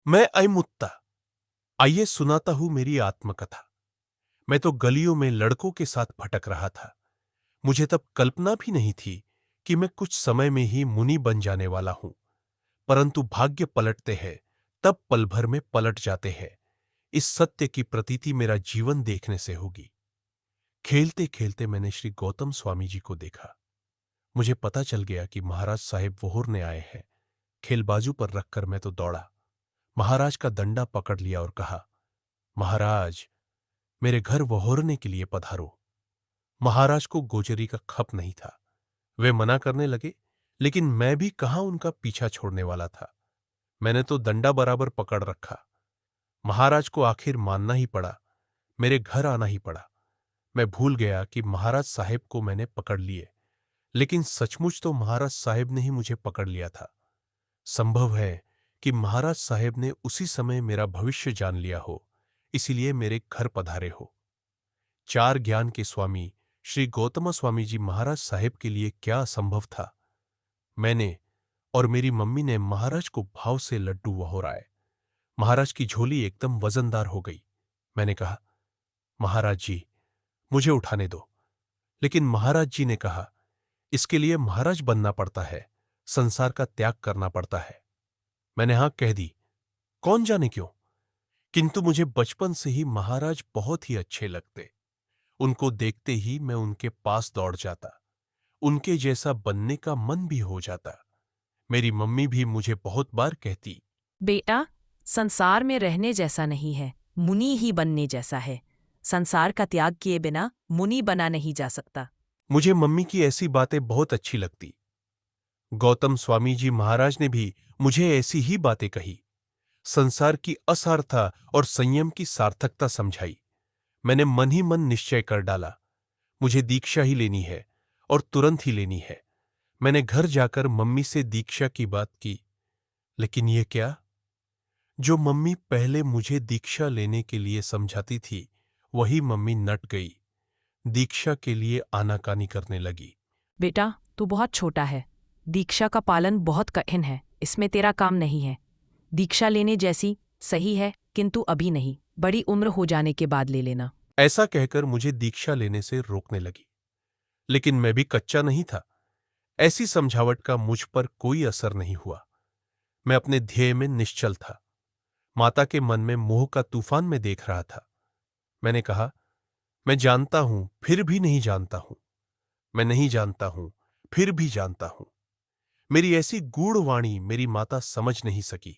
मैं अयमुत्ता। आइए सुनाता हूं मेरी आत्मकथा। मैं तो गलियों में लड़कों के साथ भटक रहा था। मुझे तब कल्पना भी नहीं थी कि मैं कुछ समय में ही मुनि बन जाने वाला हूं। परंतु भाग्य पलटते हैं, तब पल भर में पलट जाते हैं। इस सत्य की प्रतीति मेरा जीवन देखने से होगी। खेलते खेलते मैंने श्री गौतम स्वामी जी को देखा। मुझे पता चल गया कि महाराज साहेब वहोरने आए हैं। खेल बाजू पर रखकर मैं तो दौड़ा। महाराज का डंडा पकड़ लिया और कहा, महाराज, मेरे घर वहोरने के लिए पधारो। महाराज को गोजरी का खप नहीं था। वे मना करने लगे, लेकिन मैं भी कहाँ उनका पीछा छोड़ने वाला था। मैंने तो डंडा बराबर पकड़ रखा। महाराज को आखिर मानना ही पड़ा, मेरे घर आना ही पड़ा। मैं भूल गया कि महाराज साहेब को मैंने पकड़ लिए, लेकिन सचमुच तो महाराज साहेब ने ही मुझे पकड़ लिया था। संभव है कि महाराज साहेब ने उसी समय मेरा भविष्य जान लिया हो, इसीलिए मेरे घर पधारे हो। चार ज्ञान के स्वामी श्री गौतम स्वामी जी महाराज साहेब के लिए क्या असंभव था। मैंने और मेरी मम्मी ने महाराज को भाव से लड्डू वहोराए। महाराज की झोली एकदम वजनदार हो गई। मैंने कहा, महाराज जी, मुझे उठाने दो। लेकिन महाराज जी ने कहा, इसके लिए महाराज बनना पड़ता है, संसार का त्याग करना पड़ता है। मैंने हाँ कह दी, कौन जाने क्यों, किंतु मुझे बचपन से ही महाराज बहुत ही अच्छे लगते। उनको देखते ही मैं उनके पास दौड़ जाता, उनके जैसा बनने का मन भी हो जाता। मेरी मम्मी भी मुझे बहुत बार कहती, बेटा, संसार में रहने जैसा नहीं है, मुनि ही बनने जैसा है। संसार का त्याग किए बिना मुनि बना नहीं जा सकता। मुझे मम्मी की ऐसी बातें बहुत अच्छी लगती। गौतम स्वामी जी महाराज ने भी मुझे ऐसी ही बातें कही, संसार की असारता और संयम की सार्थकता समझाई। मैंने मन ही मन निश्चय कर डाला, मुझे दीक्षा ही लेनी है और तुरंत ही लेनी है। मैंने घर जाकर मम्मी से दीक्षा की बात की, लेकिन ये क्या, जो मम्मी पहले मुझे दीक्षा लेने के लिए समझाती थी, वही मम्मी नट गई, दीक्षा के लिए आनाकानी करने लगी। बेटा, तू बहुत छोटा है। दीक्षा का पालन बहुत कठिन है, इसमें तेरा काम नहीं है। दीक्षा लेने जैसी सही है, किंतु अभी नहीं, बड़ी उम्र हो जाने के बाद ले लेना। ऐसा कहकर मुझे दीक्षा लेने से रोकने लगी। लेकिन मैं भी कच्चा नहीं था। ऐसी समझावट का मुझ पर कोई असर नहीं हुआ। मैं अपने ध्येय में निश्चल था। माता के मन में मोह का तूफान में देख रहा था। मैंने कहा, मैं जानता हूं फिर भी नहीं जानता हूं, मैं नहीं जानता हूं फिर भी जानता हूं। मेरी ऐसी गूढ़ वाणी मेरी माता समझ नहीं सकी,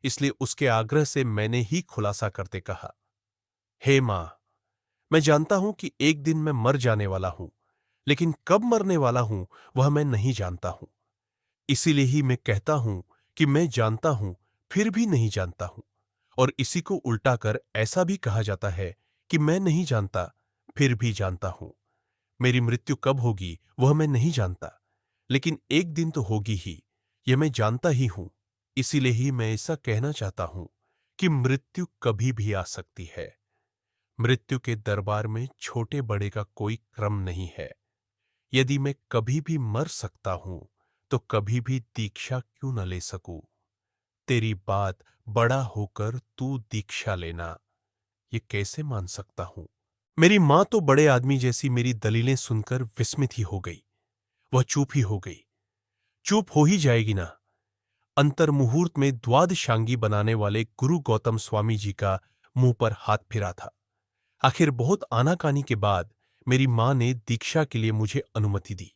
इसलिए उसके आग्रह से मैंने ही खुलासा करते कहा, हे मां, मैं जानता हूं कि एक दिन मैं मर जाने वाला हूं, लेकिन कब मरने वाला हूं वह मैं नहीं जानता हूं। इसीलिए ही मैं कहता हूं कि मैं जानता हूं फिर भी नहीं जानता हूं। और इसी को उल्टा कर ऐसा भी कहा जाता है कि मैं नहीं जानता फिर भी जानता हूं। मेरी मृत्यु कब होगी वह मैं नहीं जानता, लेकिन एक दिन तो होगी ही, यह मैं जानता ही हूं। इसीलिए ही मैं ऐसा कहना चाहता हूं कि मृत्यु कभी भी आ सकती है। मृत्यु के दरबार में छोटे बड़े का कोई क्रम नहीं है। यदि मैं कभी भी मर सकता हूं, तो कभी भी दीक्षा क्यों न ले सकूं। तेरी बात, बड़ा होकर तू दीक्षा लेना, ये कैसे मान सकता हूं। मेरी मां तो बड़े आदमी जैसी मेरी दलीलें सुनकर विस्मित ही हो गई। वह चुप ही हो गई। चुप हो ही जाएगी ना। अंतर मुहूर्त में द्वादशांगी बनाने वाले गुरु गौतम स्वामी जी का मुंह पर हाथ फिरा था। आखिर बहुत आनाकानी के बाद मेरी मां ने दीक्षा के लिए मुझे अनुमति दी।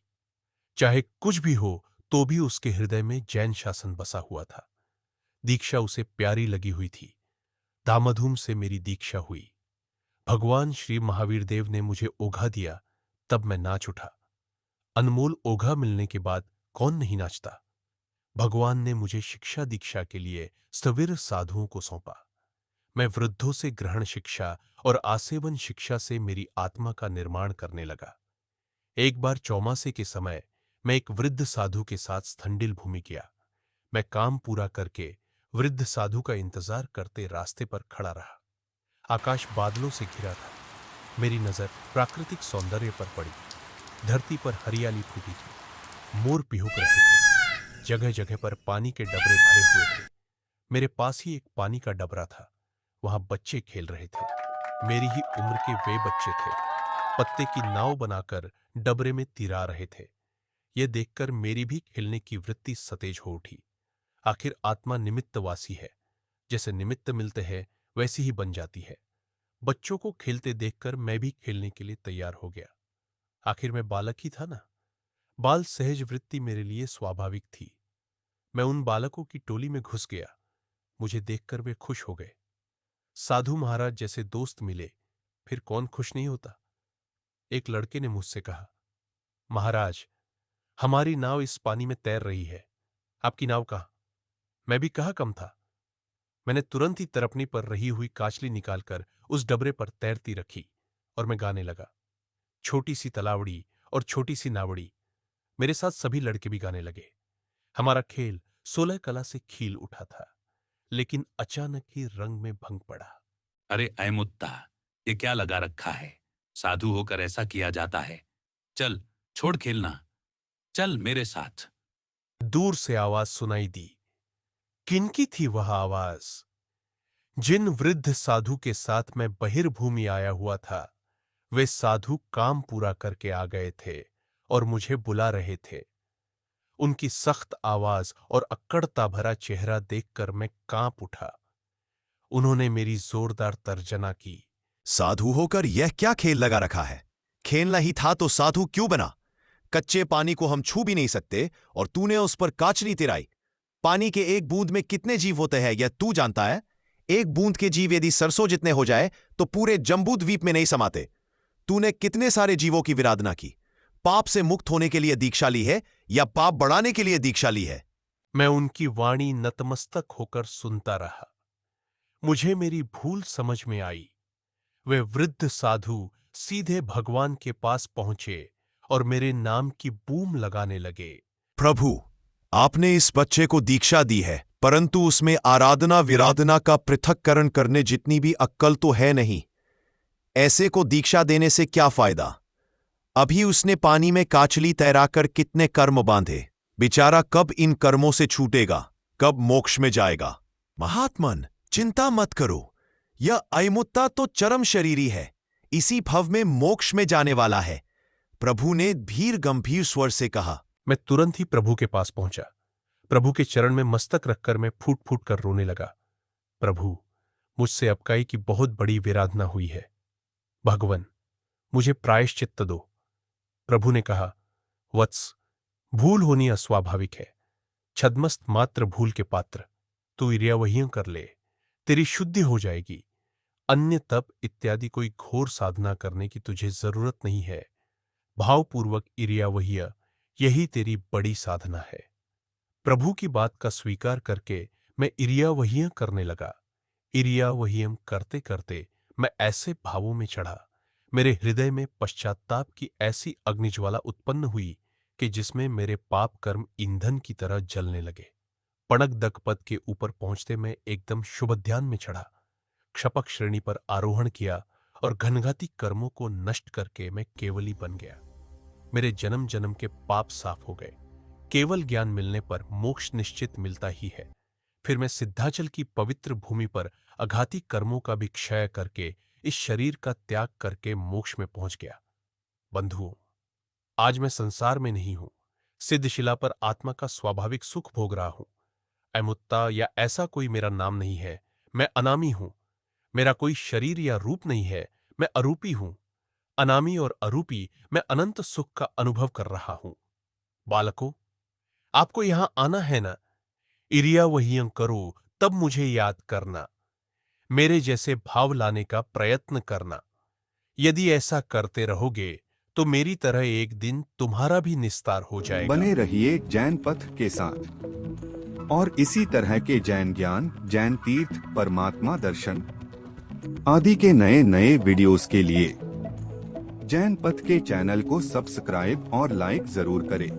चाहे कुछ भी हो, तो भी उसके हृदय में जैन शासन बसा हुआ था। दीक्षा उसे प्यारी लगी हुई थी। धामाधूम से मेरी दीक्षा हुई। भगवान श्री महावीर देव ने मुझे ओघा दिया, तब मैं नाच उठा। अनमोल ओघा मिलने के बाद कौन नहीं नाचता। भगवान ने मुझे शिक्षा दीक्षा के लिए स्थविर साधुओं को सौंपा। मैं वृद्धों से ग्रहण शिक्षा और आसेवन शिक्षा से मेरी आत्मा का निर्माण करने लगा। एक बार चौमासे के समय मैं एक वृद्ध साधु के साथ स्थंडिल भूमि गया। मैं काम पूरा करके वृद्ध साधु का इंतजार करते रास्ते पर खड़ा रहा। आकाश बादलों से घिरा था। मेरी नजर प्राकृतिक सौंदर्य पर पड़ी। धरती पर हरियाली फूटी थी। मोर पिहुक रहे थे। जगह जगह पर पानी के डबरे भरे हुए थे। मेरे पास ही एक पानी का डबरा था। वहां बच्चे खेल रहे थे। मेरी ही उम्र के वे बच्चे थे। पत्ते की नाव बनाकर डबरे में तिरा रहे थे। यह देखकर मेरी भी खेलने की वृत्ति सतेज हो उठी। आखिर आत्मा निमित्तवासी है। जैसे निमित्त मिलते हैं वैसी ही बन जाती है। बच्चों को खेलते देखकर मैं भी खेलने के लिए तैयार हो गया। आखिर मैं बालक ही था ना। बाल सहज वृत्ति मेरे लिए स्वाभाविक थी। मैं उन बालकों की टोली में घुस गया। मुझे देखकर वे खुश हो गए। साधु महाराज जैसे दोस्त मिले, फिर कौन खुश नहीं होता। एक लड़के ने मुझसे कहा, महाराज, हमारी नाव इस पानी में तैर रही है, आपकी नाव कहां? मैं भी कहा कम था। मैंने तुरंत ही तरपनी पर रही हुई काचली निकालकर उस डबरे पर तैरती रखी और मैं गाने लगा। छोटी सी तलावड़ी और छोटी सी नावड़ी। मेरे साथ सभी लड़के भी गाने लगे। हमारा खेल 16 कला से खील उठा था, लेकिन अचानक ही रंग में भंग पड़ा। अरे अयमुत्ता, ये क्या लगा रखा है? साधु होकर ऐसा किया जाता है? चल, छोड़ खेलना, चल मेरे साथ। दूर से आवाज सुनाई दी। किनकी थी वह आवाज? जिन वृद्ध साधु के साथ मैं बहिर्भूमि आया हुआ था, वे साधु काम पूरा करके आ गए थे और मुझे बुला रहे थे। उनकी सख्त आवाज और अक्कड़ता भरा चेहरा देखकर मैं कांप उठा। उन्होंने मेरी जोरदार तर्जना की। साधु होकर यह क्या खेल लगा रखा है? खेलना ही था तो साधु क्यों बना? कच्चे पानी को हम छू भी नहीं सकते और तूने उस पर काचली तिराई। पानी के एक बूंद में कितने जीव होते हैं यह तू जानता है? एक बूंद के जीव यदि सरसों जितने हो जाए तो पूरे जम्बूद्वीप में नहीं समाते। तूने कितने सारे जीवों की विराधना की। पाप से मुक्त होने के लिए दीक्षा ली है या पाप बढ़ाने के लिए दीक्षा ली है? मैं उनकी वाणी नतमस्तक होकर सुनता रहा। मुझे मेरी भूल समझ में आई। वे वृद्ध साधु सीधे भगवान के पास पहुंचे और मेरे नाम की बूम लगाने लगे। प्रभु, आपने इस बच्चे को दीक्षा दी है, परंतु उसमें आराधना विराधना का पृथक्करण करने जितनी भी अक्कल तो है नहीं। ऐसे को दीक्षा देने से क्या फायदा? अभी उसने पानी में काचली तैराकर कितने कर्म बांधे। बेचारा कब इन कर्मों से छूटेगा, कब मोक्ष में जाएगा? महात्मन, चिंता मत करो। यह अयमुत्ता तो चरम शरीरी है, इसी भव में मोक्ष में जाने वाला है, प्रभु ने धीर गंभीर स्वर से कहा। मैं तुरंत ही प्रभु के पास पहुंचा। प्रभु के चरण में मस्तक रखकर मैं फूट फूट कर रोने लगा। प्रभु, मुझसे अबकाई की बहुत बड़ी विराधना हुई है। भगवन, मुझे प्रायश्चित्त दो। प्रभु ने कहा, वत्स, भूल होनी अस्वाभाविक है। छद्मस्त मात्र भूल के पात्र। तू इर्यावहियं कर ले, तेरी शुद्धि हो जाएगी। अन्य तप इत्यादि कोई घोर साधना करने की तुझे जरूरत नहीं है। भावपूर्वक इर्यावहिय, यही तेरी बड़ी साधना है। प्रभु की बात का स्वीकार करके मैं इर्यावहियं करने लगा। इर्यावहियं करते करते मैं ऐसे भावों में चढ़ा, मेरे हृदय में पश्चात्ताप की ऐसी अग्निज्वाला उत्पन्न हुई कि जिसमें मेरे पाप कर्म ईंधन की तरह जलने लगे। पणकदक पद के ऊपर पहुंचते मैं एकदम शुभध्यान में चढ़ा, क्षपक श्रेणी पर आरोहण किया और घनघाती कर्मों को नष्ट करके मैं केवली बन गया। मेरे जन्म जन्म के पाप साफ हो गए। केवल ज्ञान मिलने पर मोक्ष निश्चित मिलता ही है। फिर मैं सिद्धाचल की पवित्र भूमि पर अघाती कर्मों का भी क्षय करके इस शरीर का त्याग करके मोक्ष में पहुंच गया। बंधुओं, आज मैं संसार में नहीं हूं, सिद्धशिला पर आत्मा का स्वाभाविक सुख भोग रहा हूं। अयमुत्ता या ऐसा कोई मेरा नाम नहीं है। मैं अनामी हूं। मेरा कोई शरीर या रूप नहीं है। मैं अरूपी हूं। अनामी और अरूपी मैं अनंत सुख का अनुभव कर रहा हूं। बालकों, आपको यहां आना है ना? इर्यावहियं करो, तब मुझे याद करना। मेरे जैसे भाव लाने का प्रयत्न करना। यदि ऐसा करते रहोगे तो मेरी तरह एक दिन तुम्हारा भी निस्तार हो जाएगा। बने रहिए जैन पथ के साथ और इसी तरह के जैन ज्ञान, जैन तीर्थ, परमात्मा दर्शन आदि के नए नए वीडियोस के लिए जैन पथ के चैनल को सब्सक्राइब और लाइक जरूर करें।